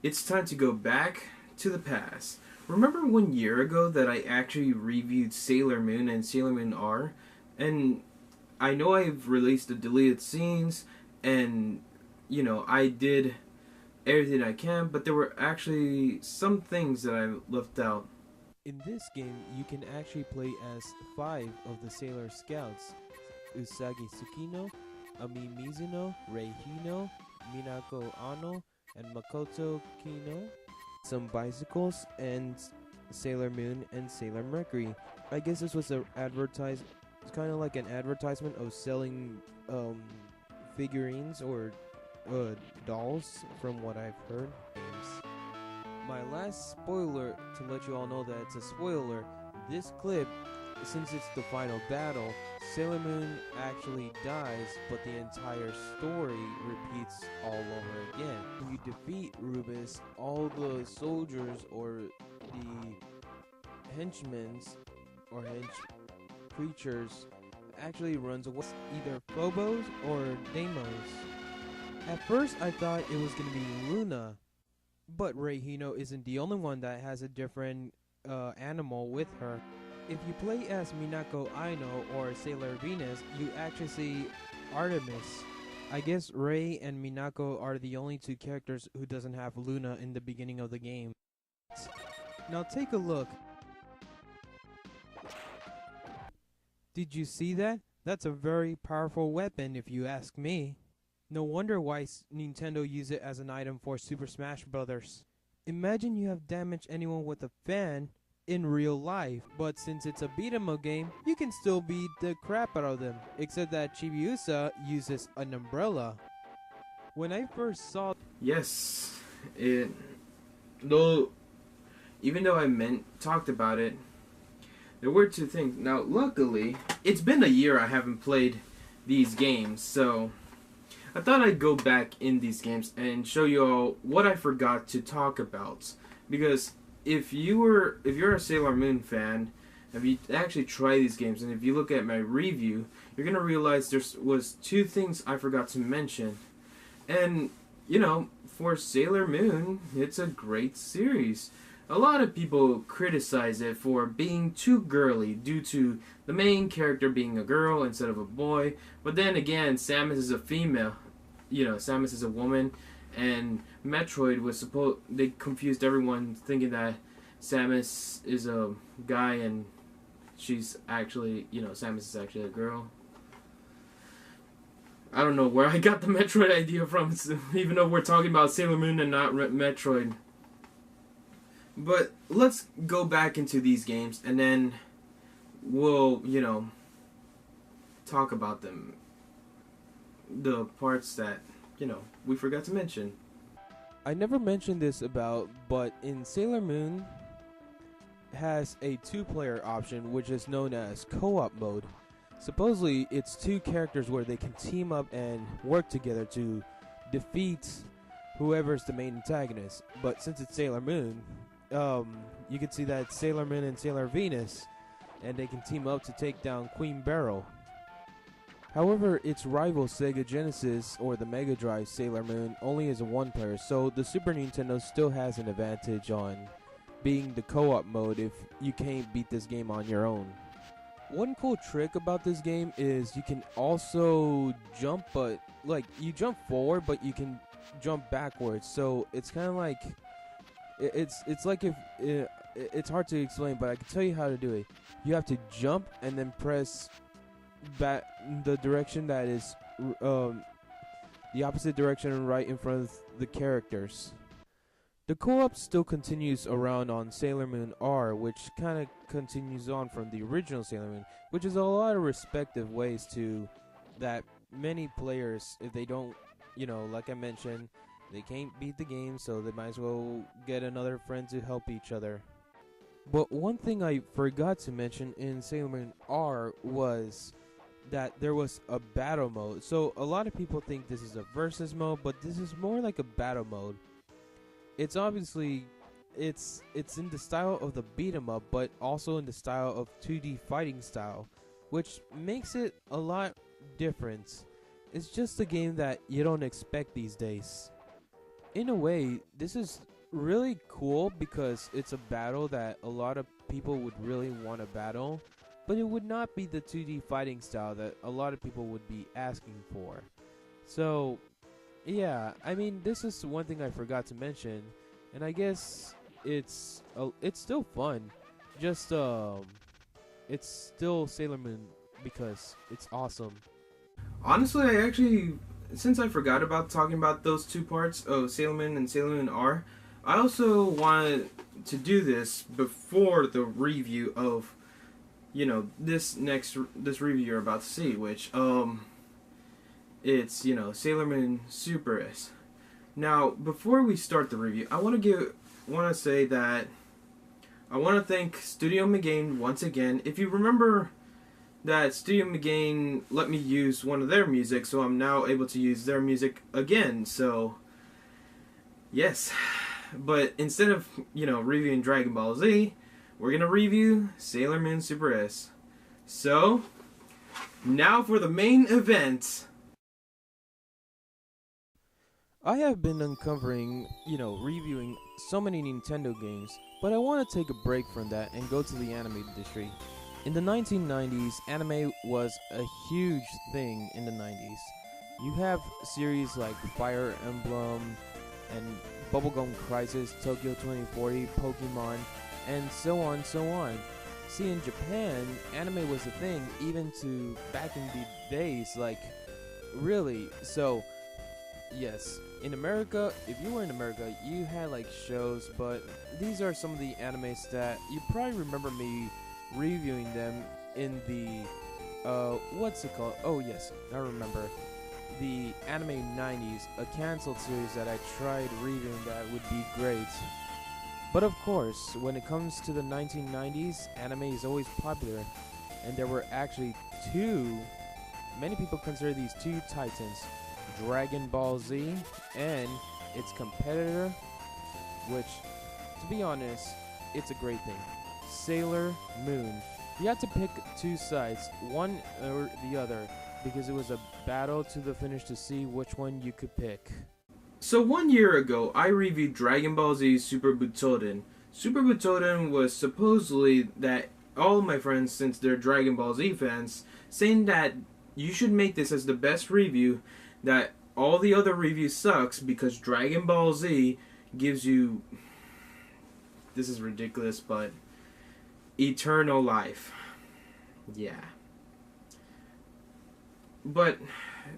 it's time to go back to the past. Remember 1 year ago that I actually reviewed Sailor Moon and Sailor Moon R? And I know I've released the deleted scenes, and I did everything I can, but there were actually some things that I left out. In this game, you can actually play as 5 of the Sailor Scouts: Usagi Tsukino, Ami Mizuno, Rei Hino, Minako Ano, and Makoto Kino. Some bicycles, and Sailor Moon and Sailor Mercury. I guess this was it's kind of like an advertisement of selling figurines or dolls, from what I've heard. My last spoiler, to let you all know that it's a spoiler, this clip, since it's the final battle, Sailor Moon actually dies, but the entire story repeats all over again. When you defeat Rubus, all the soldiers or the henchmen or hench creatures actually runs away, either Phobos or Deimos. At first I thought it was going to be Luna, but Rei Hino isn't the only one that has a different animal with her. If you play as Minako Aino or Sailor Venus, you actually see Artemis. I guess Rei and Minako are the only two characters who doesn't have Luna in the beginning of the game. Now take a look. Did you see that? That's a very powerful weapon if you ask me. No wonder why Nintendo used it as an item for Super Smash Bros. Imagine you have damaged anyone with a fan in real life, but since it's a beat 'em up game, you can still beat the crap out of them, except that Chibiusa uses an umbrella. When I first saw Yes, it though even though talked about it, there were two things. Now, luckily, it's been a year I haven't played these games, so I thought I'd go back in these games and show you all what I forgot to talk about. Because if you're a Sailor Moon fan, if you actually try these games, and if you look at my review, you're gonna realize there was two things I forgot to mention. And for Sailor Moon, it's a great series. A lot of people criticize it for being too girly due to the main character being a girl instead of a boy. But then again, Samus is a female. Samus is a woman, and Metroid they confused everyone thinking that Samus is a guy and she's actually, Samus is actually a girl. I don't know where I got the Metroid idea from, even though we're talking about Sailor Moon and not Metroid. But let's go back into these games, and then we'll, talk about them. The parts that, we forgot to mention. I never mentioned this but in Sailor Moon has a 2-player option, which is known as co-op mode. Supposedly, it's 2 characters where they can team up and work together to defeat whoever's the main antagonist. But since it's Sailor Moon, you can see that it's Sailor Moon and Sailor Venus, and they can team up to take down Queen Beryl. However, its rival Sega Genesis or the Mega Drive Sailor Moon only is a 1-player, so the Super Nintendo still has an advantage on being the co-op mode if you can't beat this game on your own. One cool trick about this game is you can also jump, but you jump forward, but you can jump backwards. So it's kind of like it's like if it's hard to explain, but I can tell you how to do it. You have to jump and then press back the direction that is the opposite direction right in front of the characters. The co-op still continues around on Sailor Moon R, which kind of continues on from the original Sailor Moon, which is a lot of respective ways to that many players, if they don't, like I mentioned, they can't beat the game, so they might as well get another friend to help each other. But one thing I forgot to mention in Sailor Moon R was that there was a battle mode. So a lot of people think this is a versus mode, but this is more like a battle mode. It's obviously it's in the style of the beat 'em up, but also in the style of 2D fighting style, which makes it a lot different. It's just a game that you don't expect these days. in a way, this is really cool because it's a battle that a lot of people would really want to battle, but it would not be the 2D fighting style that a lot of people would be asking for. So, yeah, I mean, this is one thing I forgot to mention, and I guess it's still fun. Just it's still Sailor Moon because it's awesome. Honestly, I actually, since I forgot about talking about those two parts of Sailor Moon and Sailor Moon R, I also wanted to do this before the review of, this review you're about to see, which, it's, Sailor Moon Super S. Now, before we start the review, I want to say that I want to thank Studio Megaane once again. If you remember that Studio Megaane let me use one of their music, so I'm now able to use their music again. So, yes. But instead of, reviewing Dragon Ball Z, we're going to review Sailor Moon Super S. So, now for the main event. I have been uncovering, reviewing so many Nintendo games, but I want to take a break from that and go to the anime industry. In the 1990s, anime was a huge thing in the 90s. You have series like Fire Emblem and Bubblegum Crisis, Tokyo 2040, Pokemon, and so on, so on. See, in Japan, anime was a thing even to back in the days, like, really. So, yes, in America, if you were in America, you had like shows, but these are some of the animes that you probably remember me reviewing them in the, what's it called? Oh yes, I remember. The Anime 90's, a cancelled series that I tried reviewing that would be great. But of course, when it comes to the 1990s, anime is always popular, and there were actually many people consider these two titans, Dragon Ball Z and its competitor, which, to be honest, it's a great thing, Sailor Moon. You had to pick two sides, one or the other, because it was a battle to the finish to see which one you could pick. So 1 year ago, I reviewed Dragon Ball Z Super Butoden. Super Butoden was supposedly that all of my friends, since they're Dragon Ball Z fans, saying that you should make this as the best review, that all the other reviews sucks because Dragon Ball Z gives you, this is ridiculous, but eternal life. Yeah. But,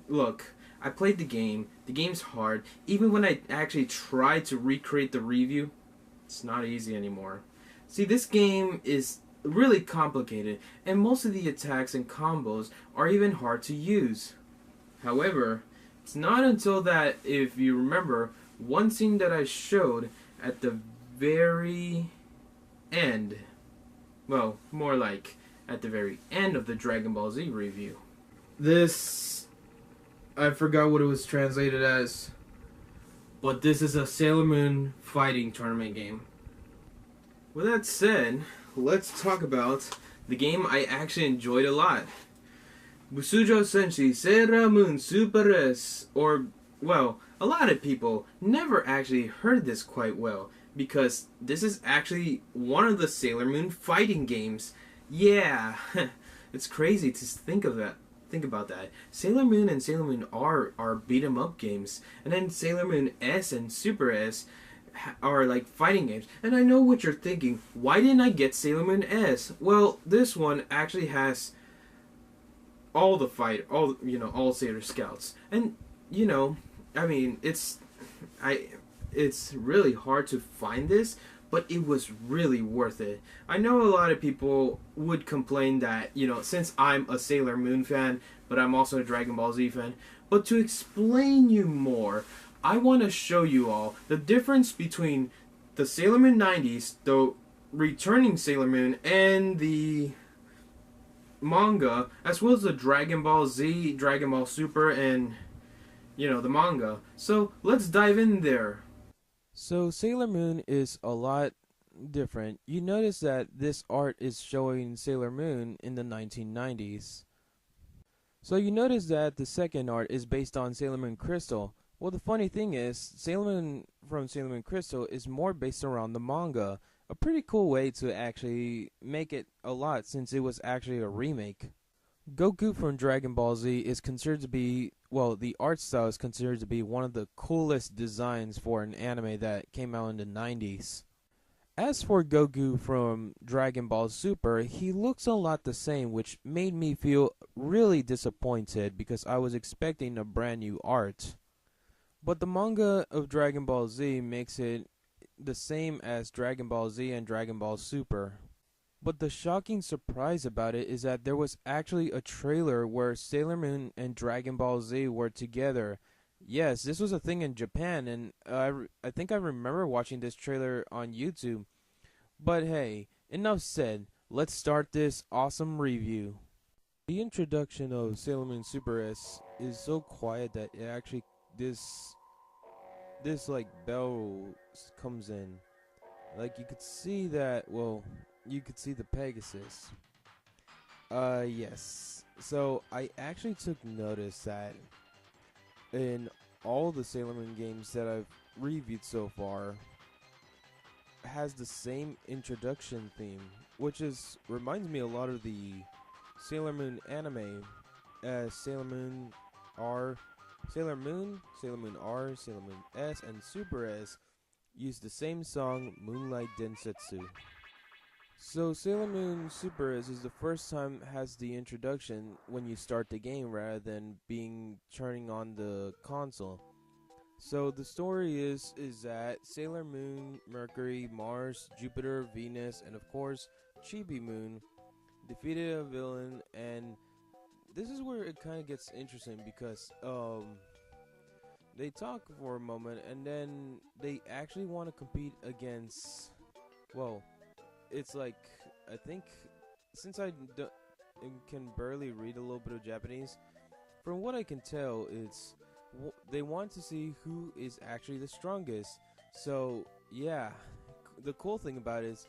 look, I played the game. The game's hard. Even when I actually tried to recreate the review, it's not easy anymore. See, this game is really complicated, and most of the attacks and combos are even hard to use. However, it's not until that, if you remember, one scene that I showed at the very end, well, more like at the very end of the Dragon Ball Z review. This, I forgot what it was translated as, but this is a Sailor Moon fighting tournament game. With that said, let's talk about the game I actually enjoyed a lot. Busujo Senshi Sailor Moon Super S, or, well, a lot of people never actually heard this quite well, because this is actually one of the Sailor Moon fighting games. Yeah, it's crazy to think of that. Think about that. Sailor Moon and Sailor Moon R are beat 'em up games, and then Sailor Moon S and Super S are like fighting games. And I know what you're thinking. Why didn't I get Sailor Moon S? Well, this one actually has all Sailor Scouts, and I mean, it's really hard to find this, but it was really worth it. I know a lot of people would complain that, since I'm a Sailor Moon fan, but I'm also a Dragon Ball Z fan, but to explain you more, I want to show you all the difference between the Sailor Moon 90's, the returning Sailor Moon, and the manga, as well as the Dragon Ball Z, Dragon Ball Super, and, the manga. So, let's dive in there. So Sailor Moon is a lot different. You notice that this art is showing Sailor Moon in the 1990s. So you notice that the second art is based on Sailor Moon Crystal, Well, the funny thing is, Sailor Moon from Sailor Moon Crystal is more based around the manga. A pretty cool way to actually make it a lot since it was actually a remake. Goku from Dragon Ball Z is considered to be, well, the art style is considered to be one of the coolest designs for an anime that came out in the 90s. As for Goku from Dragon Ball Super, he looks a lot the same, which made me feel really disappointed because I was expecting a brand new art. But the manga of Dragon Ball Z makes it the same as Dragon Ball Z and Dragon Ball Super. But the shocking surprise about it is that there was actually a trailer where Sailor Moon and Dragon Ball Z were together. Yes, this was a thing in Japan, and I think I remember watching this trailer on YouTube. But hey, enough said. Let's start this awesome review. The introduction of Sailor Moon Super S is so quiet that it actually this like bell comes in. Like you could see that. Well, you could see the Pegasus. Yes. So I actually took notice that in all the Sailor Moon games that I've reviewed so far has the same introduction theme, which is reminds me a lot of the Sailor Moon anime, as Sailor Moon R, Sailor Moon, Sailor Moon R, Sailor Moon S, and Super S use the same song, Moonlight Densetsu. So Sailor Moon Super is the first time has the introduction when you start the game rather than being turning on the console. So the story is that Sailor Moon, Mercury, Mars, Jupiter, Venus, and of course Chibi Moon defeated a villain, and this is where it kind of gets interesting because they talk for a moment and then they actually want to compete against, well, it's like, I think, since can barely read a little bit of Japanese, from what I can tell, they want to see who is actually the strongest. So yeah, the cool thing about it is,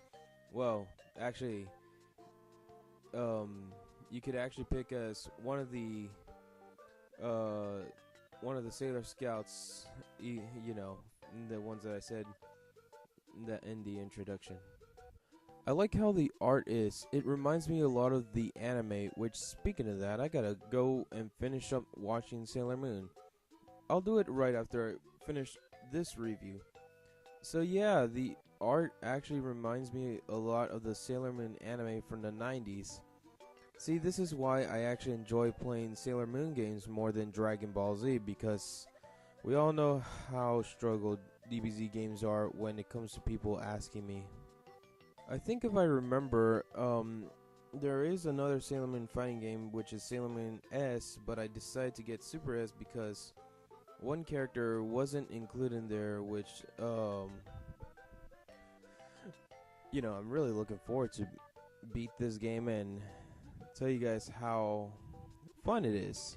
well, actually, you could actually pick as uh, one of the Sailor Scouts, you know, the ones that I said in the introduction. I like how the art is. It reminds me a lot of the anime, which, speaking of that, I gotta go and finish up watching Sailor Moon. I'll do it right after I finish this review. So yeah, the art actually reminds me a lot of the Sailor Moon anime from the 90's. See, this is why I actually enjoy playing Sailor Moon games more than Dragon Ball Z, because we all know how struggled DBZ games are when it comes to people asking me. I think if I remember, there is another Sailor Moon fighting game which is Sailor Moon S, but I decided to get Super S because one character wasn't included in there, which, I'm really looking forward to beat this game and tell you guys how fun it is.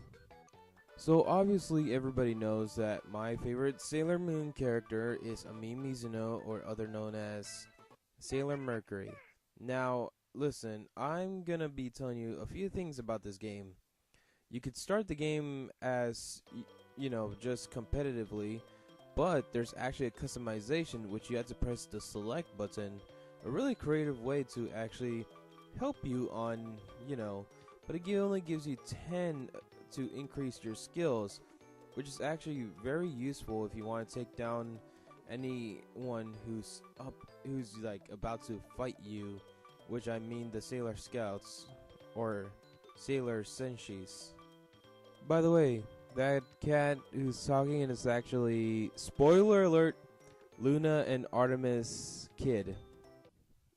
So obviously everybody knows that my favorite Sailor Moon character is Ami Mizuno, or other known as Sailor Mercury. Now, listen, I'm gonna be telling you a few things about this game. You could start the game as, just competitively, but there's actually a customization which you have to press the select button. A really creative way to actually help you on, but it only gives you 10 to increase your skills, which is actually very useful if you want to take down anyone who's like about to fight you, which I mean the Sailor Scouts or Sailor Senshis. By the way, that cat who's talking is actually, spoiler alert, Luna and Artemis Kid.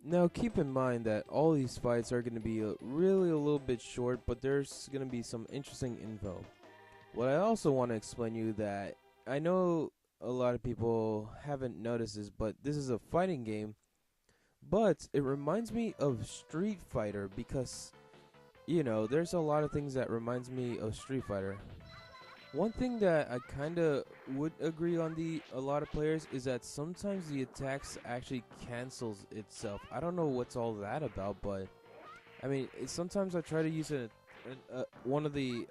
Now keep in mind that all these fights are going to be really a little bit short, but there's going to be some interesting info. What I also want to explain you that I know a lot of people haven't noticed this, but this is a fighting game, but it reminds me of Street Fighter because, there's a lot of things that reminds me of Street Fighter. One thing that I kind of would agree on a lot of players is that sometimes the attacks actually cancels itself. I don't know what's all that about, but I mean, sometimes I try to use one of the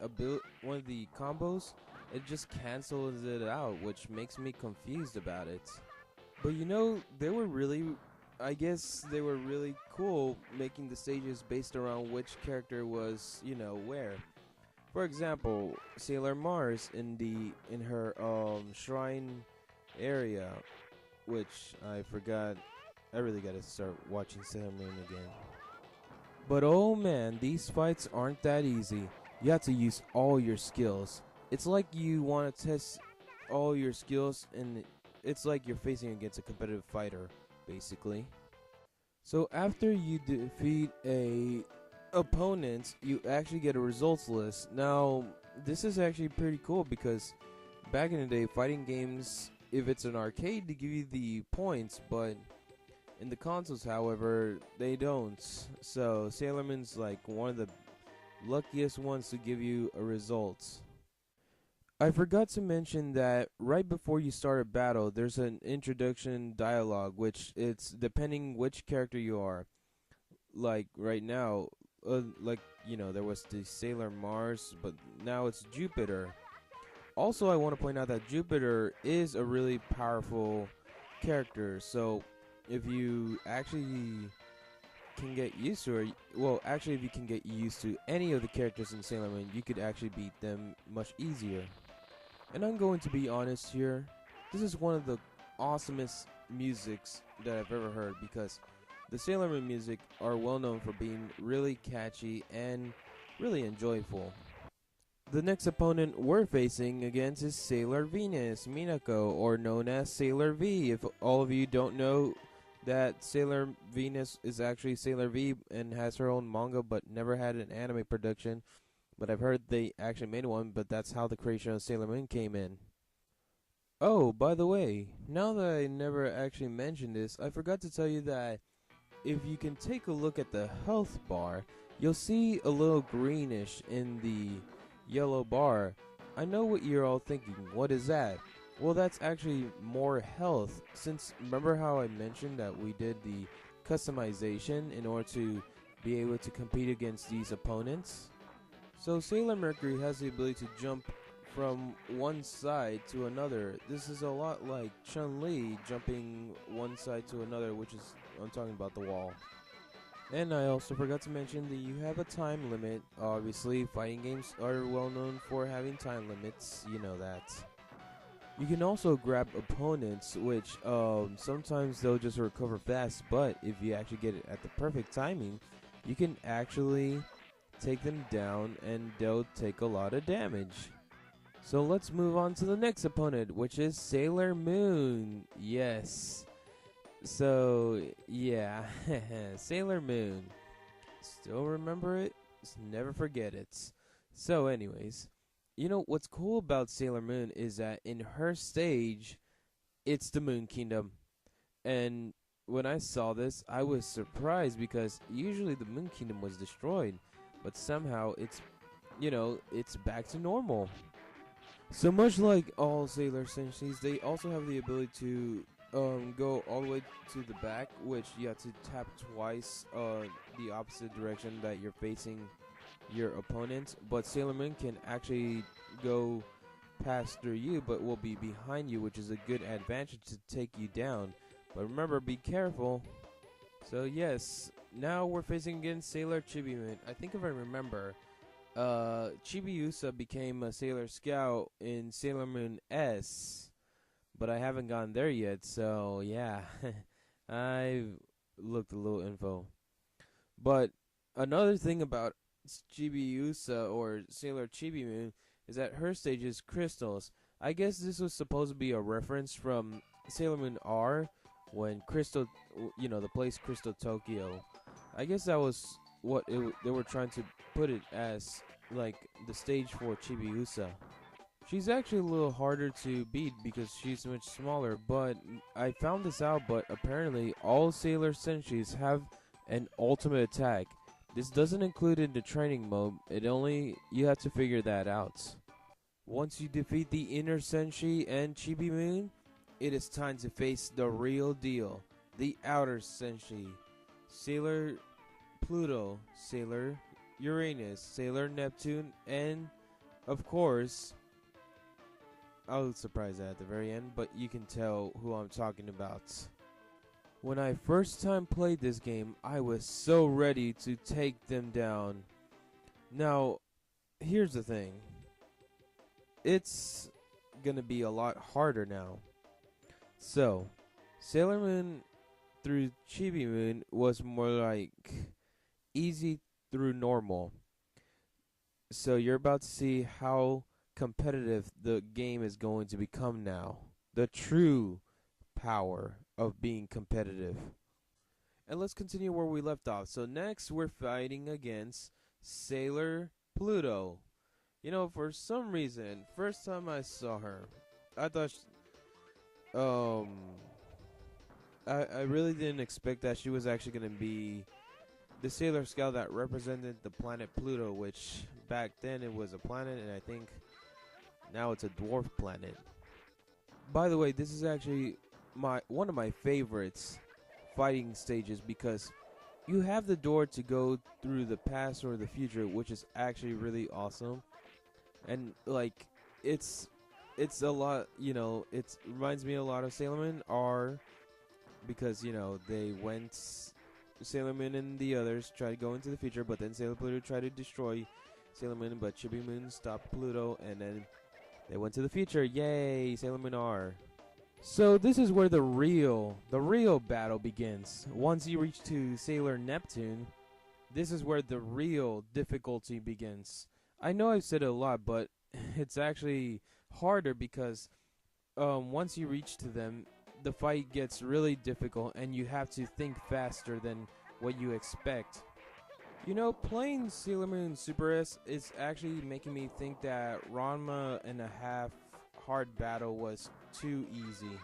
combos, it just cancels it out, which makes me confused about it. But you know, I guess they were really cool making the stages based around which character was, where. For example, Sailor Mars in her shrine area, which I forgot. I really gotta start watching Sailor Moon again. But oh man, these fights aren't that easy. You have to use all your skills. It's like you want to test all your skills, and it's like you're facing against a competitive fighter, basically. So after you defeat a opponent, you actually get a results list. Now, this is actually pretty cool because back in the day, fighting games, if it's an arcade, they give you the points, but in the consoles, however, they don't. So Sailor Moon's like one of the luckiest ones to give you a result. I forgot to mention that right before you start a battle, there's an introduction dialogue, which it's depending which character you are. Like right now, there was the Sailor Mars, but now it's Jupiter. Also, I want to point out that Jupiter is a really powerful character, so if you actually can get used to her, if you can get used to any of the characters in Sailor Moon, you could actually beat them much easier. And I'm going to be honest here, this is one of the awesomest musics that I've ever heard because the Sailor Moon music are well known for being really catchy and really enjoyable. The next opponent we're facing against is Sailor Venus Minako, or known as Sailor V. If all of you don't know that Sailor Venus is actually Sailor V and has her own manga but never had an anime production, but I've heard they actually made one, but that's how the creation of Sailor Moon came in. Oh, by the way, now that I never actually mentioned this, I forgot to tell you that if you can take a look at the health bar, you'll see a little greenish in the yellow bar. I know what you're all thinking, what is that? Well, that's actually more health, since remember how I mentioned that we did the customization in order to be able to compete against these opponents? So Sailor Mercury has the ability to jump from one side to another. This is a lot like Chun-Li jumping one side to another, which is, I'm talking about the wall. And I also forgot to mention that you have a time limit. Obviously, fighting games are well known for having time limits, you know that. You can also grab opponents, which sometimes they'll just recover fast, but if you actually get it at the perfect timing, you can actually take them down and they'll take a lot of damage. So let's move on to the next opponent, which is Sailor Moon. Yes. So, yeah, Sailor Moon. Still remember it? Just never forget it. So, anyways, you know what's cool about Sailor Moon is that in her stage, it's the Moon Kingdom. And when I saw this, I was surprised because usually the Moon Kingdom was destroyed, but somehow it's back to normal. So much like all Sailor Senshis, they also have the ability to go all the way to the back, which you have to tap twice the opposite direction that you're facing your opponent. But Sailor Moon can actually go past through you, but will be behind you, which is a good advantage to take you down. But remember, be careful. So yes, now we're facing against Sailor Chibi Moon. I think if I remember, Chibiusa became a Sailor Scout in Sailor Moon S, but I haven't gotten there yet, so yeah, I've looked a little info. But another thing about Chibiusa or Sailor Chibi Moon is that her stage is crystals. I guess this was supposed to be a reference from Sailor Moon R when Crystal, the place Crystal Tokyo. I guess that was what they were trying to put it as, like the stage for Chibiusa. She's actually a little harder to beat because she's much smaller, but I found this out, but apparently all Sailor Senshis have an ultimate attack. This doesn't include in the training mode, you have to figure that out. Once you defeat the inner Senshi and Chibi Moon, it is time to face the real deal, the outer Senshi. Sailor Pluto, Sailor Uranus, Sailor Neptune, and, of course, I'll surprise that at the very end, but you can tell who I'm talking about. When I first time played this game, I was so ready to take them down. Now, here's the thing. It's gonna be a lot harder now. So, Sailor Moon through Chibi Moon was more like easy through normal. So you're about to see how competitive the game is going to become now. The true power of being competitive. And let's continue where we left off. So next we're fighting against Sailor Pluto. You know, for some reason, first time I saw her, I thought I really didn't expect that she was actually going to be the Sailor Scout that represented the planet Pluto, which back then it was a planet, and I think now it's a dwarf planet. By the way, this is actually one of my favorites fighting stages because you have the door to go through the past or the future, which is actually really awesome. And like it's a lot, you know, it reminds me a lot of Sailor Moon R because, you know, they went Sailor Moon and the others tried to go into the future, but then Sailor Pluto tried to destroy Sailor Moon, but Chibi Moon stopped Pluto, and then they went to the future. Yay, Sailor Moon R. So this is where the real battle begins. Once you reach to Sailor Neptune, this is where the real difficulty begins. I know I've said it a lot, but it's actually harder because once you reach to them, the fight gets really difficult and you have to think faster than what you expect. You know, playing Sailor Moon Super S is actually making me think that Ranma and a half hard battle was too easy.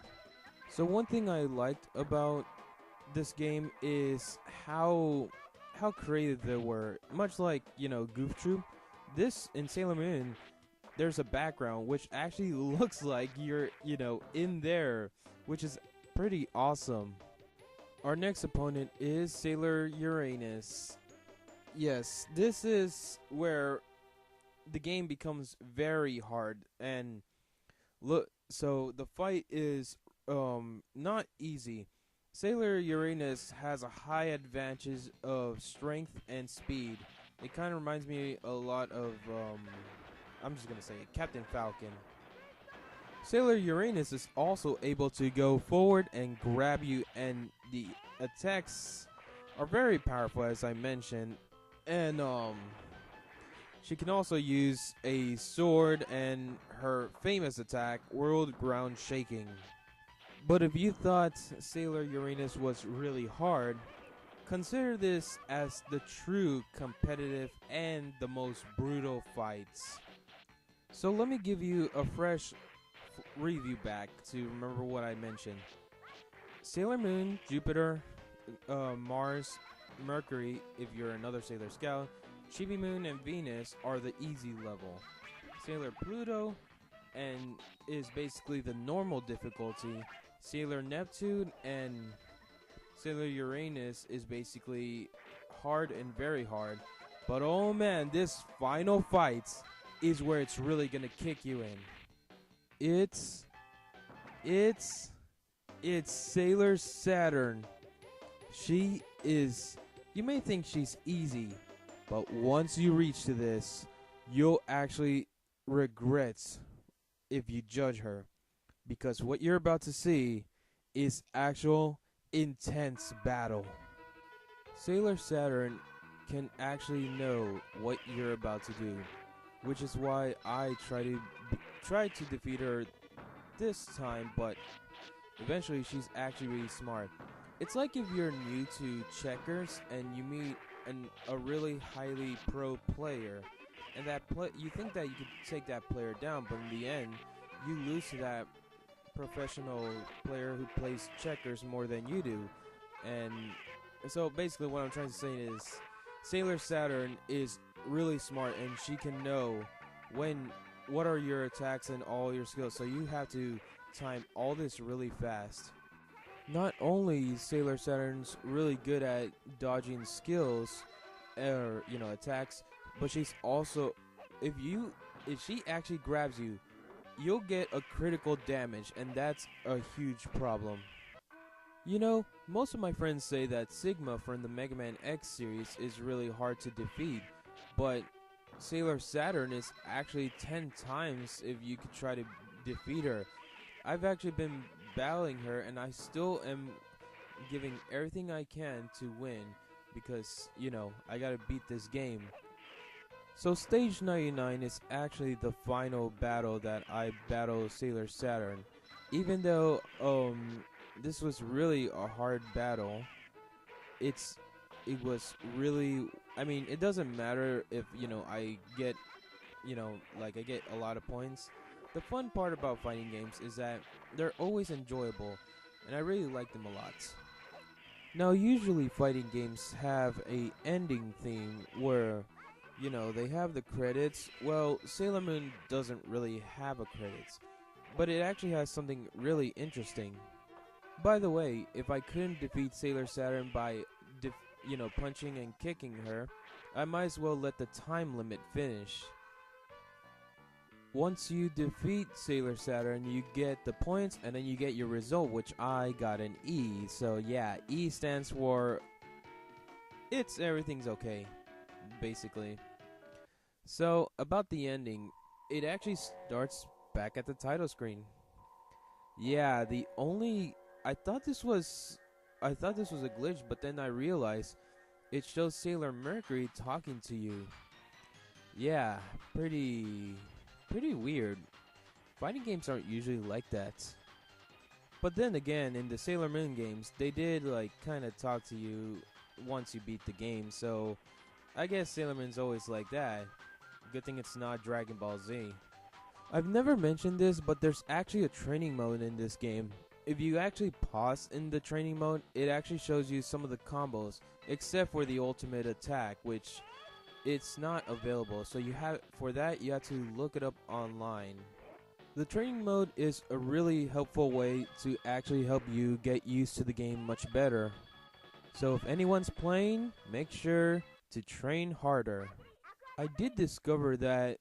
So one thing I liked about this game is how creative they were. Much like, you know, Goof Troop, this in Sailor Moon, there's a background which actually looks like you're, you know, in there, which is pretty awesome. Our next opponent is Sailor Uranus. Yes, this is where the game becomes very hard, and look, so the fight is not easy. Sailor Uranus has a high advantage of strength and speed. It kind of reminds me a lot of I'm just gonna say it, Captain Falcon. Sailor Uranus is also able to go forward and grab you, and the attacks are very powerful, as I mentioned. And she can also use a sword and her famous attack, World Ground Shaking. But if you thought Sailor Uranus was really hard, consider this as the true competitive and the most brutal fights. So let me give you a fresh review back to remember what I mentioned. Sailor Moon, Jupiter, Mars, Mercury, if you're another Sailor Scout, Chibi Moon and Venus are the easy level. Sailor Pluto and is basically the normal difficulty. Sailor Neptune and Sailor Uranus is basically hard and very hard. But oh man, this final fight is where it's really gonna kick you in. It's Sailor Saturn. She is, you may think she's easy, but once you reach to this, you'll actually regret if you judge her, because what you're about to see is actual intense battle. Sailor Saturn can actually know what you're about to do, which is why I tried to defeat her this time, but eventually she's actually really smart. It's like if you're new to checkers and you meet a really highly pro player, and you think that you could take that player down, but in the end, you lose to that professional player who plays checkers more than you do. And so basically what I'm trying to say is Sailor Saturn is really smart, and she can know what are your attacks and all your skills, so you have to time all this really fast. Not only is Sailor Saturn's really good at dodging skills or, you know, attacks, but she's also, if she actually grabs you, you'll get a critical damage, and that's a huge problem. You know, most of my friends say that Sigma from the Mega Man X series is really hard to defeat, but Sailor Saturn is actually 10 times if you could try to defeat her. I've actually been battling her, and I still am giving everything I can to win because, you know, I gotta beat this game. So stage 99 is actually the final battle that I battle Sailor Saturn. Even though this was really a hard battle, it was really, I mean, it doesn't matter if, you know, I get, you know, like I get a lot of points. The fun part about fighting games is that they're always enjoyable, and I really like them a lot. Now, usually fighting games have a ending theme where, you know, they have the credits. Well, Sailor Moon doesn't really have a credits, but it actually has something really interesting. By the way, if I couldn't defeat Sailor Saturn by, you know, punching and kicking her, I might as well let the time limit finish. Once you defeat Sailor Saturn, you get the points, and then you get your result, which I got an E. So yeah, E stands for everything's okay, basically. So about the ending, it actually starts back at the title screen. Yeah, I thought this was a glitch, but then I realized it shows Sailor Mercury talking to you. Yeah, pretty weird. Fighting games aren't usually like that. But then again, in the Sailor Moon games, they did like kind of talk to you once you beat the game. So I guess Sailor Moon's always like that. Good thing it's not Dragon Ball Z. I've never mentioned this, but there's actually a training mode in this game. If you actually pause in the training mode, it actually shows you some of the combos, except for the ultimate attack, which it's not available. So you have to look it up online. The training mode is a really helpful way to actually help you get used to the game much better. So if anyone's playing, make sure to train harder. I did discover that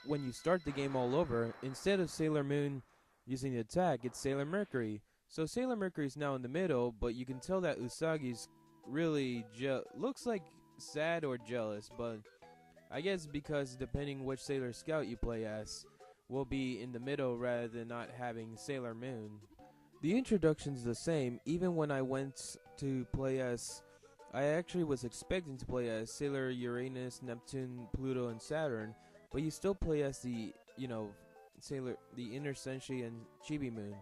when you start the game all over, instead of Sailor Moon using the attack, it's Sailor Mercury. So Sailor Mercury is now in the middle, but you can tell that Usagi's really looks like sad or jealous, but I guess because depending which Sailor Scout you play as, will be in the middle rather than not having Sailor Moon. The introduction's the same. Even when I went to play as, I actually was expecting to play as Sailor Uranus, Neptune, Pluto, and Saturn, but you still play as the Inner Senshi and Chibi Moon.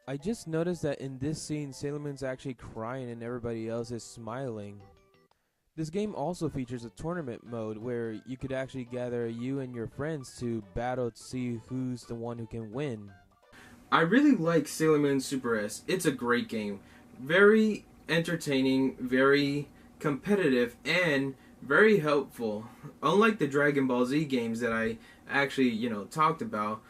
I just noticed that in this scene, Sailor Moon's actually crying and everybody else is smiling. This game also features a tournament mode where you could actually gather you and your friends to battle to see who's the one who can win. I really like Sailor Moon Super S. It's a great game. Very entertaining, very competitive, and very helpful. Unlike the Dragon Ball Z games that I actually, talked about,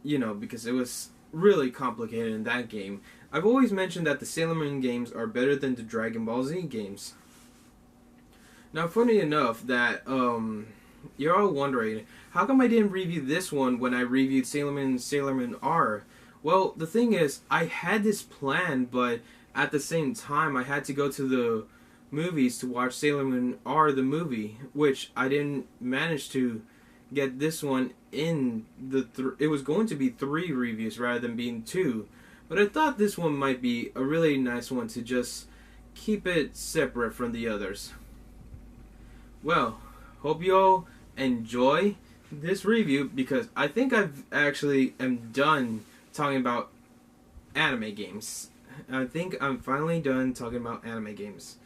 because it was really complicated in that game. I've always mentioned that the Sailor Moon games are better than the Dragon Ball Z games. Now, funny enough that you're all wondering, how come I didn't review this one when I reviewed Sailor Moon and Sailor Moon R? Well, the thing is, I had this plan, but at the same time, I had to go to the movies to watch Sailor Moon R, the movie, which I didn't manage to get this one in it was going to be 3 reviews rather than being 2. But I thought this one might be a really nice one to just keep it separate from the others. Well, hope you all enjoy this review, because I think I've actually am done talking about anime games. I think I'm finally done talking about anime games.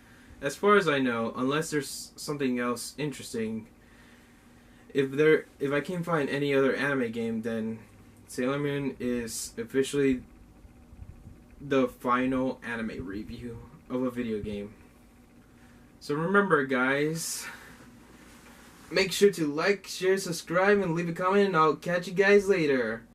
As far as I know, unless there's something else interesting, if I can't find any other anime game, then Sailor Moon is officially the final anime review of a video game. So remember, guys, make sure to like, share, subscribe, and leave a comment, and I'll catch you guys later.